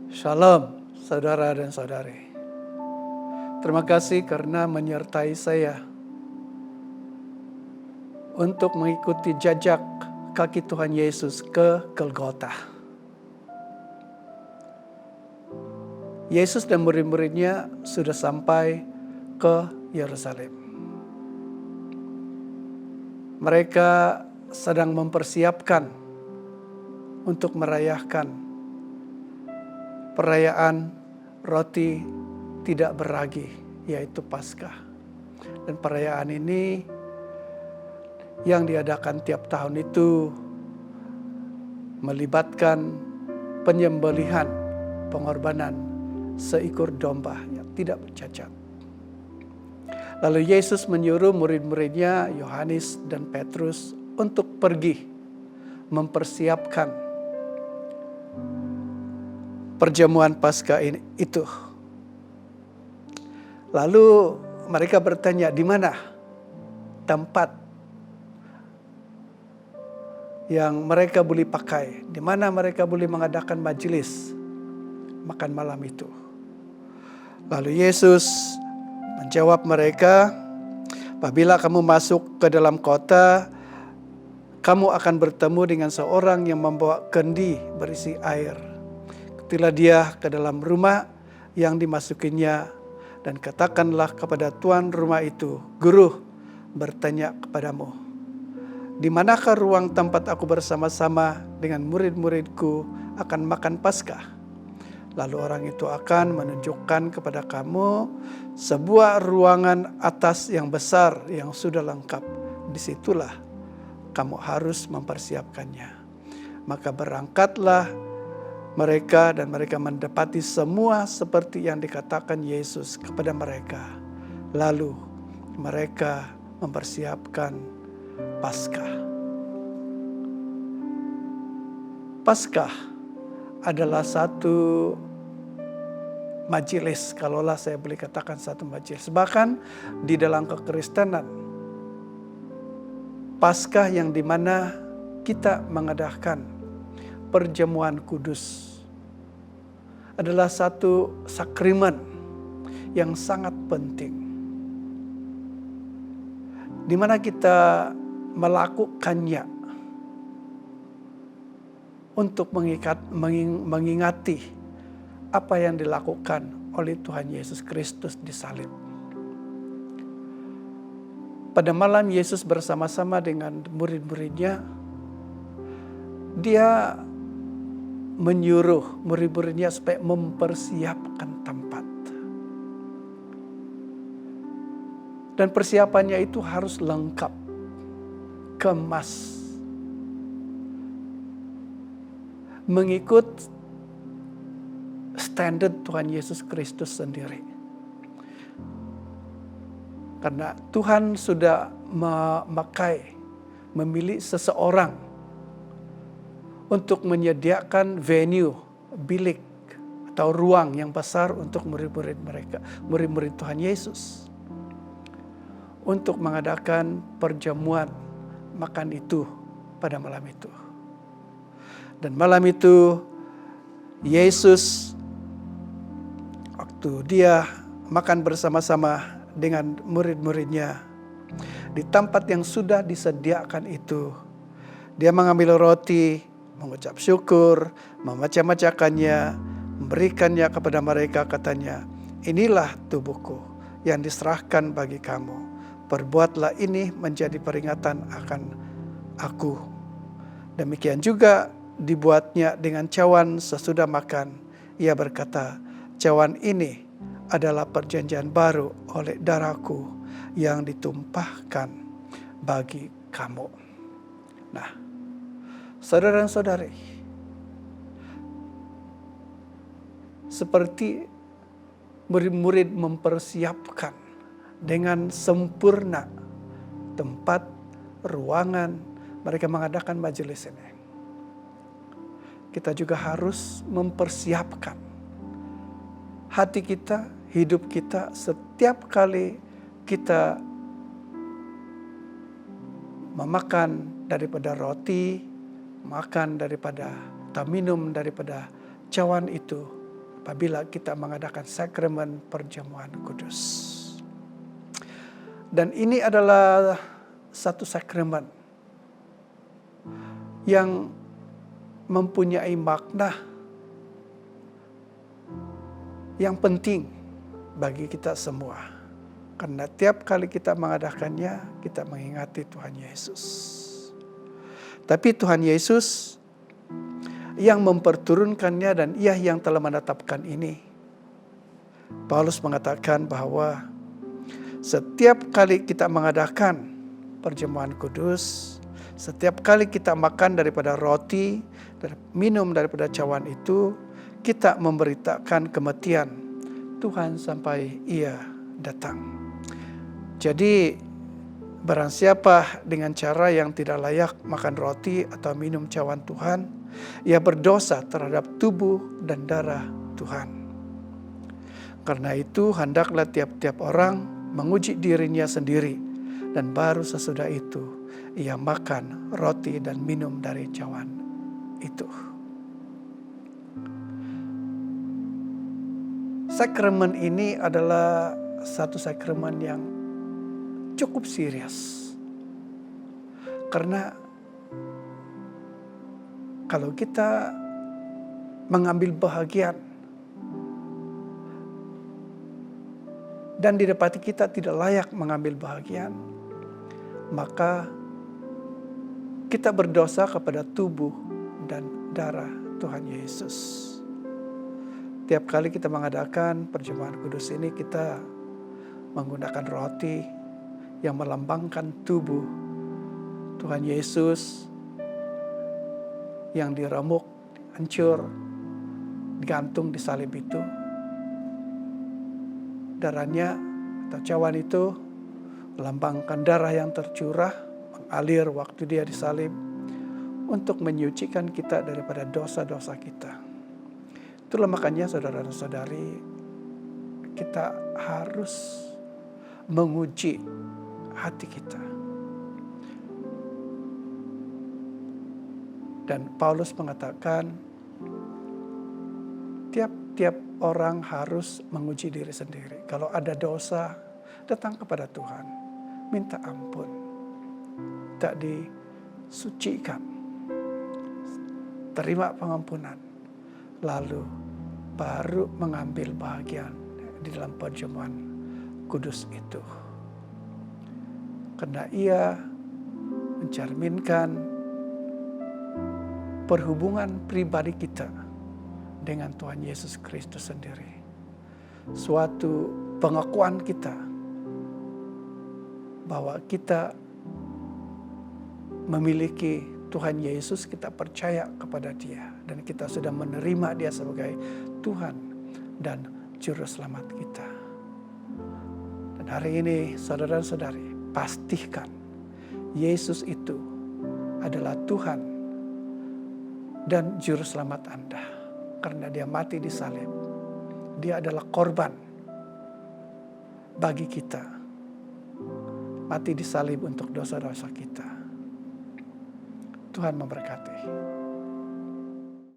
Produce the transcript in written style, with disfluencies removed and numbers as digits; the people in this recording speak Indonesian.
Shalom, saudara dan saudari. Terima kasih karena menyertai saya untuk mengikuti jejak kaki Tuhan Yesus ke Golgota. Yesus dan murid-muridnya sudah sampai ke Yerusalem. Mereka sedang mempersiapkan untuk merayakan perayaan roti tidak beragi, yaitu Paskah. Dan perayaan ini yang diadakan tiap tahun itu melibatkan penyembelihan, pengorbanan seekor domba yang tidak bercacat. Lalu Yesus menyuruh murid-muridnya Yohanes dan Petrus untuk pergi mempersiapkan perjamuan Paskah itu. Lalu mereka bertanya, di mana tempat yang mereka boleh pakai? Di mana mereka boleh mengadakan majelis makan malam itu? Lalu Yesus menjawab mereka, apabila kamu masuk ke dalam kota, kamu akan bertemu dengan seorang yang membawa kendi berisi air. Ketilah dia ke dalam rumah yang dimasukinya dan katakanlah kepada tuan rumah itu, Guru bertanya kepadamu, di manakah ruang tempat aku bersama-sama dengan murid-muridku akan makan Paskah? Lalu orang itu akan menunjukkan kepada kamu sebuah ruangan atas yang besar yang sudah lengkap. Disitulah kamu harus mempersiapkannya. Maka berangkatlah mereka dan mereka mendapati semua seperti yang dikatakan Yesus kepada mereka. Lalu mereka mempersiapkan Paskah. Paskah adalah satu majelis, kalaulah saya boleh katakan satu majelis. Bahkan di dalam kekristenan, Paskah yang dimana kita mengadakan perjamuan kudus adalah satu sakramen yang sangat penting, di mana kita melakukannya untuk mengingati apa yang dilakukan oleh Tuhan Yesus Kristus di salib. Pada malam Yesus bersama-sama dengan murid-muridnya, dia menyuruh murid-muridnya supaya mempersiapkan tempat. Dan persiapannya itu harus lengkap, kemas, mengikut standar Tuhan Yesus Kristus sendiri. Karena Tuhan sudah memilih seseorang untuk menyediakan venue, bilik atau ruang yang besar untuk murid-murid mereka, murid-murid Tuhan Yesus, untuk mengadakan perjamuan makan itu pada malam itu. Dan malam itu Yesus, waktu dia makan bersama-sama dengan murid-muridnya di tempat yang sudah disediakan itu, dia mengambil roti, mengucap syukur, memecah-mecahkannya, memberikannya kepada mereka, katanya, inilah tubuhku yang diserahkan bagi kamu. Perbuatlah ini menjadi peringatan akan aku. Demikian juga dibuatnya dengan cawan sesudah makan. Ia berkata, cawan ini adalah perjanjian baru oleh darahku yang ditumpahkan bagi kamu. Nah, saudara dan saudari, seperti murid-murid mempersiapkan dengan sempurna tempat, ruangan, mereka mengadakan majelis ini. Kita juga harus mempersiapkan hati kita, hidup kita setiap kali kita memakan daripada roti, makan daripada atau minum daripada cawan itu, apabila kita mengadakan sakramen perjamuan kudus. Dan ini adalah satu sakramen yang mempunyai makna yang penting bagi kita semua. Karena tiap kali kita mengadakannya, kita mengingati Tuhan Yesus. Tapi Tuhan Yesus yang memperturunkannya dan Ia yang telah menetapkan ini. Paulus mengatakan bahwa setiap kali kita mengadakan perjamuan kudus, setiap kali kita makan daripada roti, minum daripada cawan itu, kita memberitakan kematian Tuhan sampai Ia datang. Jadi barang siapa dengan cara yang tidak layak makan roti atau minum cawan Tuhan, ia berdosa terhadap tubuh dan darah Tuhan. Karena itu hendaklah tiap-tiap orang menguji dirinya sendiri, dan baru sesudah itu ia makan roti dan minum dari cawan itu. Sakramen ini adalah satu sakramen yang cukup serius. Karena kalau kita mengambil bahagian dan didapati kita tidak layak mengambil bahagian, maka kita berdosa kepada tubuh dan darah Tuhan Yesus. Tiap kali kita mengadakan perjamuan kudus ini, kita menggunakan roti yang melambangkan tubuh Tuhan Yesus yang diremuk, hancur, digantung di salib itu. Darahnya atau cawan itu melambangkan darah yang tercurah, mengalir waktu Dia disalib untuk menyucikan kita daripada dosa-dosa kita. Itulah makanya saudara dan saudari, kita harus menguji hati kita. Dan Paulus mengatakan, tiap-tiap orang harus menguji diri sendiri. Kalau ada dosa, datang kepada Tuhan, minta ampun, tak disucikan, terima pengampunan, lalu baru mengambil bahagian di dalam perjamuan kudus itu. Karena ia mencerminkan perhubungan pribadi kita dengan Tuhan Yesus Kristus sendiri. Suatu pengakuan kita bahwa kita memiliki Tuhan Yesus, kita percaya kepada Dia, dan kita sudah menerima Dia sebagai Tuhan dan Juru Selamat kita. Dan hari ini saudara-saudari, pastikan Yesus itu adalah Tuhan dan Juru Selamat Anda. Karena Dia mati di salib. Dia adalah korban bagi kita. Mati di salib untuk dosa-dosa kita. Tuhan memberkati.